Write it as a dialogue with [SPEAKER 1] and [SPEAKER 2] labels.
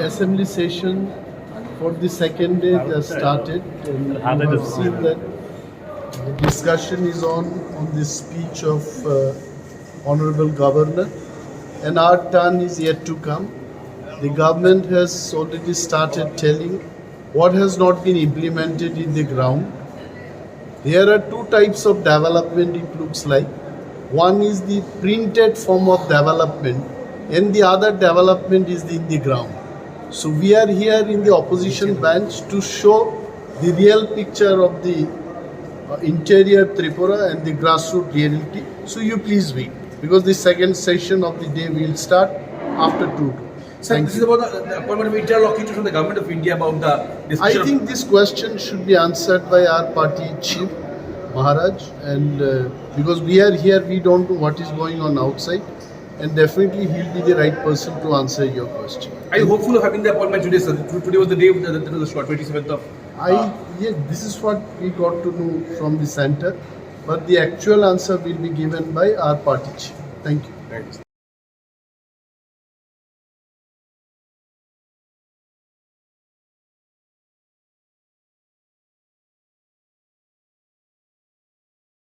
[SPEAKER 1] assembly session for the second day has started, and you have seen that the discussion is on the speech of Honorable Governor, and our turn is yet to come. The government has already started telling what has not been implemented in the ground. There are two types of development, it looks like. One is the printed form of development, and the other development is in the ground. So we are here in the opposition bench to show the real picture of the interior Tripura and the grassroots reality. So you please wait, because the second session of the day will start after 2.
[SPEAKER 2] Sir, this is about the appointment of interlocutor from the government of India about the discussion.
[SPEAKER 1] I think this question should be answered by our party chief, Maharaj, and because we are here, we don't know what is going on outside, and definitely he'll be the right person to answer your question.
[SPEAKER 2] Are you hopeful of having the appointment today, sir? Today was the day, that was the 27th of...
[SPEAKER 1] Yeah, this is what we got to know from the center, but the actual answer will be given by our party chief. Thank you.
[SPEAKER 2] Thanks.